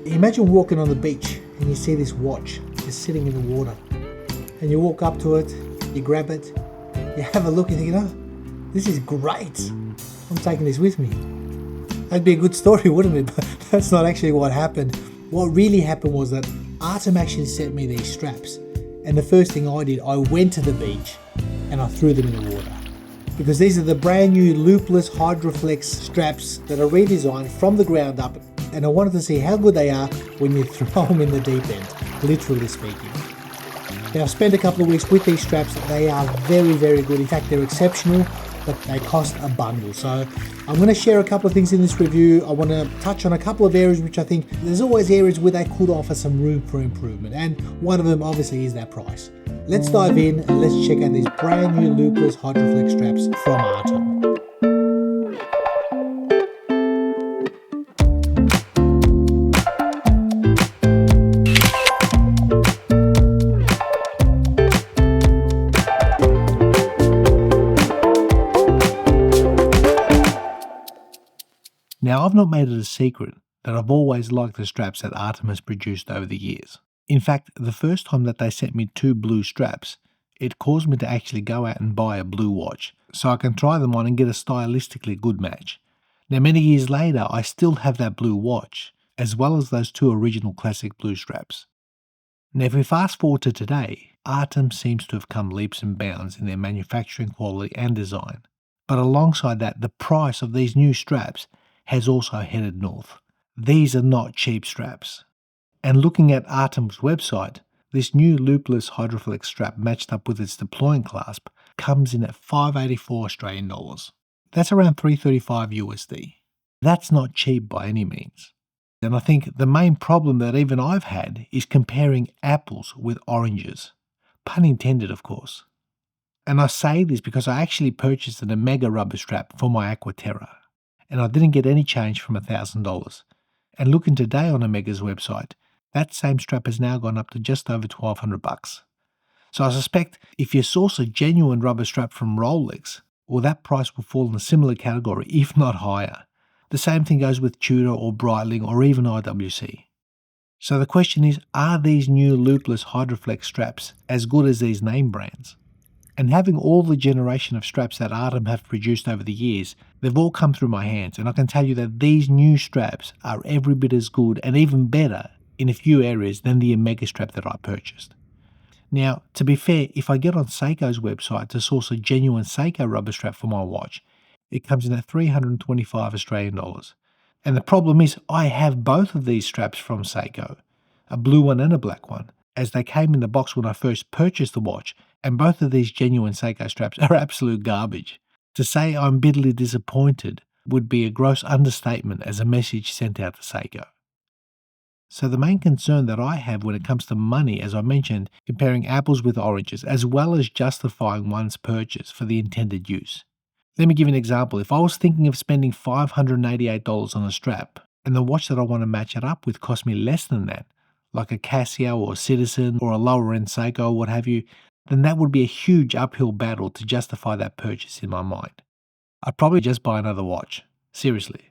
Imagine walking on the beach and you see this watch just sitting in the water. And you walk up to it, you grab it, you have a look and you think, this is great. I'm taking this with me. That'd be a good story, wouldn't it? But that's not actually what happened. What really happened was that ARTEM actually sent me these straps. And the first thing I did, I went to the beach and I threw them in the water. Because these are the brand new Loop-Less Hydroflex straps that are redesigned from the ground up. And I wanted to see how good they are when you throw them in the deep end, literally speaking. Now, I've spent a couple of weeks with these straps. They are very, very good. In fact, they're exceptional, but they cost a bundle. So I'm going to share a couple of things in this review. I want to touch on a couple of areas which I think there's always areas where they could offer some room for improvement. And one of them obviously is that price. Let's dive in and let's check out these brand new Loop-Less Hydroflex straps from ARTEM. Now, I've not made it a secret that I've always liked the straps that ARTEM has produced over the years. In fact, the first time that they sent me 2 blue straps, it caused me to actually go out and buy a blue watch so I can try them on and get a stylistically good match. Now, many years later, I still have that blue watch, as well as those 2 original classic blue straps. Now, if we fast forward to today, ARTEM seems to have come leaps and bounds in their manufacturing quality and design. But alongside that, the price of these new straps has also headed north. These are not cheap straps. And looking at ARTEM's website, this new Loop-Less Hydroflex strap matched up with its deploying clasp comes in at $584 Australian dollars. That's around $335 USD. That's not cheap by any means. And I think the main problem that even I've had is comparing apples with oranges. Pun intended, of course. And I say this because I actually purchased an Omega rubber strap for my Aquaterra, and I didn't get any change from $1,000. And looking today on Omega's website, that same strap has now gone up to just over $1,200. So I suspect if you source a genuine rubber strap from Rolex, well, that price will fall in a similar category, if not higher. The same thing goes with Tudor or Breitling or even IWC. So the question is, are these new Loop-Less Hydroflex straps as good as these name brands? And having all the generation of straps that ARTEM have produced over the years, they've all come through my hands, and I can tell you that these new straps are every bit as good and even better in a few areas than the Omega strap that I purchased. Now, to be fair, if I get on Seiko's website to source a genuine Seiko rubber strap for my watch, it comes in at $325 Australian dollars. And the problem is, I have both of these straps from Seiko, a blue one and a black one, as they came in the box when I first purchased the watch, and both of these genuine Seiko straps are absolute garbage. To say I'm bitterly disappointed would be a gross understatement as a message sent out to Seiko. So the main concern that I have when it comes to money, as I mentioned, comparing apples with oranges, as well as justifying one's purchase for the intended use. Let me give you an example. If I was thinking of spending $588 on a strap, and the watch that I want to match it up with cost me less than that, like a Casio or a Citizen or a lower-end Seiko or what have you, then that would be a huge uphill battle to justify that purchase in my mind. I'd probably just buy another watch. Seriously.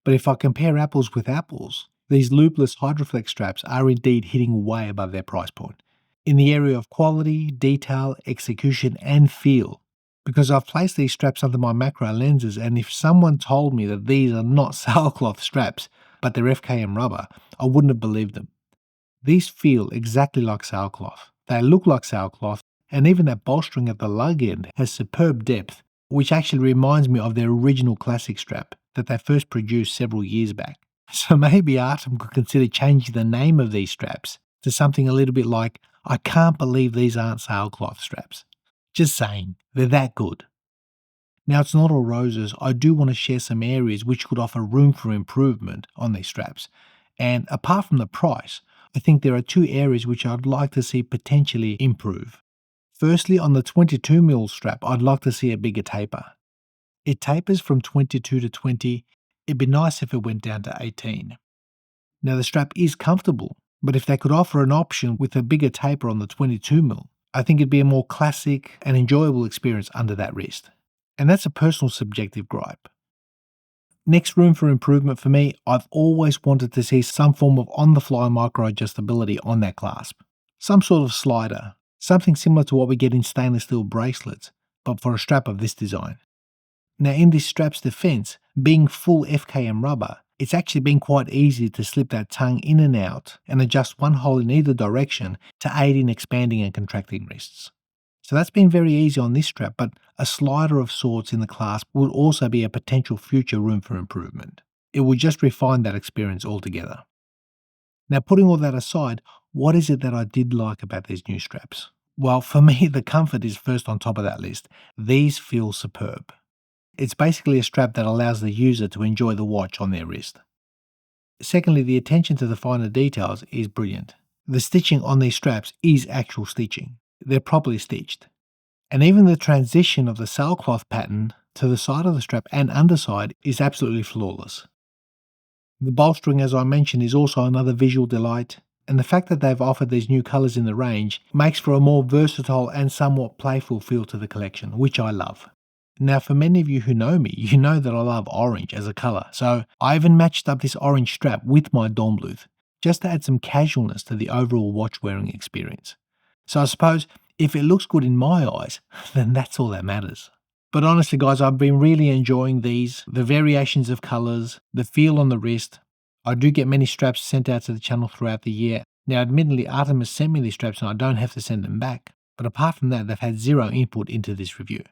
But if I compare apples with apples, these Loop-Less Hydroflex straps are indeed hitting way above their price point in the area of quality, detail, execution, and feel. Because I've placed these straps under my macro lenses, and if someone told me that these are not sailcloth straps, but they're FKM rubber, I wouldn't have believed them. These feel exactly like sailcloth. They look like sailcloth, and even that bolstering at the lug end has superb depth, which actually reminds me of their original classic strap that they first produced several years back. So maybe ARTEM could consider changing the name of these straps to something a little bit like, I can't believe these aren't sailcloth straps. Just saying, they're that good. Now, it's not all roses. I do want to share some areas which could offer room for improvement on these straps. And apart from the price, I think there are 2 areas which I'd like to see potentially improve. Firstly, on the 22mm strap, I'd like to see a bigger taper. It tapers from 22 to 20. It'd be nice if it went down to 18. Now, the strap is comfortable, but if they could offer an option with a bigger taper on the 22mm, I think it'd be a more classic and enjoyable experience under that wrist. And that's a personal subjective gripe. Next room for improvement for me, I've always wanted to see some form of on-the-fly micro adjustability on that clasp. Some sort of slider, something similar to what we get in stainless steel bracelets, but for a strap of this design. Now in this strap's defense, being full FKM rubber, it's actually been quite easy to slip that tongue in and out and adjust one hole in either direction to aid in expanding and contracting wrists. So that's been very easy on this strap, but a slider of sorts in the clasp would also be a potential future room for improvement. It would just refine that experience altogether. Now putting all that aside, what is it that I did like about these new straps? Well, for me, the comfort is first on top of that list. These feel superb. It's basically a strap that allows the user to enjoy the watch on their wrist. Secondly, the attention to the finer details is brilliant. The stitching on these straps is actual stitching. They're properly stitched. And even the transition of the sailcloth pattern to the side of the strap and underside is absolutely flawless. The bolstering, as I mentioned, is also another visual delight, and the fact that they've offered these new colours in the range makes for a more versatile and somewhat playful feel to the collection, which I love. Now, for many of you who know me, you know that I love orange as a colour, so I even matched up this orange strap with my Dornbluth, just to add some casualness to the overall watch wearing experience. So I suppose if it looks good in my eyes, then that's all that matters. But honestly guys, I've been really enjoying these, the variations of colours, the feel on the wrist. I do get many straps sent out to the channel throughout the year. Now admittedly, ARTEM has sent me these straps and I don't have to send them back. But apart from that, they've had zero input into this review.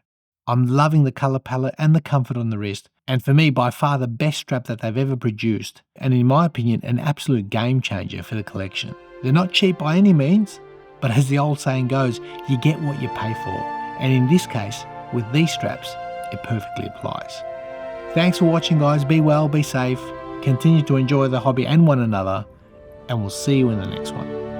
I'm loving the colour palette and the comfort on the wrist, and for me by far the best strap that they've ever produced, and in my opinion an absolute game changer for the collection. They're not cheap by any means, but as the old saying goes, you get what you pay for, and in this case, with these straps, it perfectly applies. Thanks for watching guys, be well, be safe, continue to enjoy the hobby and one another, and we'll see you in the next one.